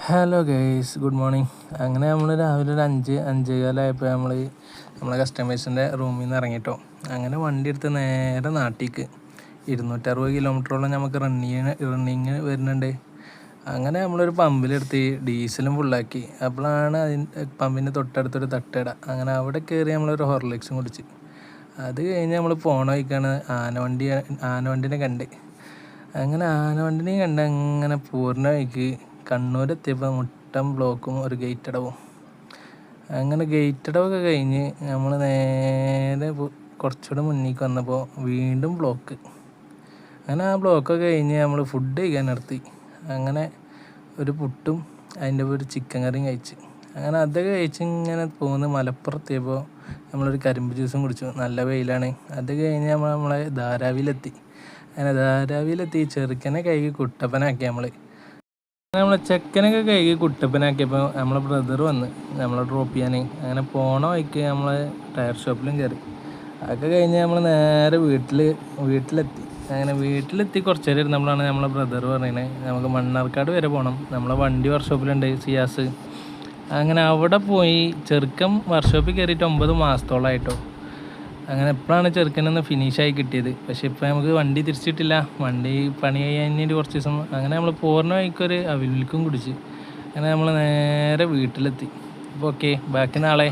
Hello guys, good morning. അങ്ങനെ നമ്മൾ രാവിലെ ഒരു 5-5:15 നമ്മളെ കസ്റ്റമേഴ്സിൻ്റെ റൂമിൽ നിന്ന് ഇറങ്ങിയിട്ടോ. അങ്ങനെ വണ്ടി എടുത്ത് നേരെ നാട്ടിലേക്ക് 260 കിലോമീറ്ററോളം നമുക്ക് റണ്ണിങ് വരുന്നുണ്ട്. അങ്ങനെ നമ്മളൊരു പമ്പിലെടുത്ത് ഡീസലും ഫുള്ളാക്കി. അപ്പോഴാണ് പമ്പിൻ്റെ തൊട്ടടുത്തൊരു തട്ടുകട. അങ്ങനെ അവിടെ കയറി നമ്മളൊരു ഹോർലിക്സും കുടിച്ച്. അത് കഴിഞ്ഞ് നമ്മൾ പോണ വഴിക്കാണ് ആനവണ്ടിനെ കണ്ട്. അങ്ങനെ ആനവണ്ടിനെയും കണ്ട് അങ്ങനെ പൂർണ്ണ വഴിക്ക് കണ്ണൂരെത്തിയപ്പോൾ മുട്ടം ബ്ലോക്കും ഒരു ഗേറ്റ് അടവും. അങ്ങനെ ഗേറ്റ് അടവൊക്കെ കഴിഞ്ഞ് നമ്മൾ നേരെ കുറച്ചുകൂടെ മുന്നിലേക്ക് വന്നപ്പോൾ വീണ്ടും ബ്ലോക്ക്. അങ്ങനെ ആ ബ്ലോക്കൊക്കെ കഴിഞ്ഞ് നമ്മൾ ഫുഡ് കഴിക്കാൻ നിർത്തി. അങ്ങനെ ഒരു പുട്ടും അതിൻ്റെ ഒരു ചിക്കൻ കറിയും കഴിച്ച്. അങ്ങനെ അതൊക്കെ കഴിച്ച് ഇങ്ങനെ പോകുന്ന മലപ്പുറത്തിയപ്പോൾ നമ്മളൊരു കരിമ്പ് ജ്യൂസും കുടിച്ചു. നല്ല വെയിലാണ്. അത് കഴിഞ്ഞ് നമ്മളെ ധാരാവിയിലെത്തി. അങ്ങനെ ധാരാവിയിലെത്തി ചെറുക്കനെ കഴുകി കുട്ടപ്പനാക്കി. നമ്മളെ ചെക്കനൊക്കെ കഴുകി കുട്ടപ്പനാക്കിയപ്പോൾ നമ്മളെ ബ്രദർ വന്ന് നമ്മളെ ഡ്രോപ്പ് ചെയ്യാൻ. അങ്ങനെ പോണ വഴിക്ക് നമ്മളെ ടയർ ഷോപ്പിലും കയറി. അതൊക്കെ കഴിഞ്ഞ് നമ്മൾ നേരെ വീട്ടിലെത്തി. അങ്ങനെ വീട്ടിലെത്തി കുറച്ച് നേരം ഇരുന്നപ്പോഴാണ് നമ്മളെ ബ്രദർ പറയുന്നത് നമുക്ക് മണ്ണാർക്കാട് വരെ പോകണം, നമ്മളെ വണ്ടി വർക്ക്ഷോപ്പിലുണ്ട് സിയാസ്. അങ്ങനെ അവിടെ പോയി ചെറുക്കൻ വർക്ക്ഷോപ്പിൽ കയറിയിട്ട് 9 മാസത്തോളമായിട്ടോ. അങ്ങനെ എപ്പോഴാണ് ചെറുക്കനൊന്ന് ഫിനിഷായി കിട്ടിയത്. പക്ഷെ ഇപ്പോൾ നമുക്ക് വണ്ടി തിരിച്ചിട്ടില്ല, വണ്ടി പണി കഴിഞ്ഞിട്ട് കുറച്ച് ദിവസം. അങ്ങനെ നമ്മൾ പൂർണ്ണ വഴിക്കൊരു അവിൽ മിൽക്കും കുടിച്ച് അങ്ങനെ നമ്മൾ നേരെ വീട്ടിലെത്തി. അപ്പോൾ ഓക്കെ, ബാക്കി നാളെ.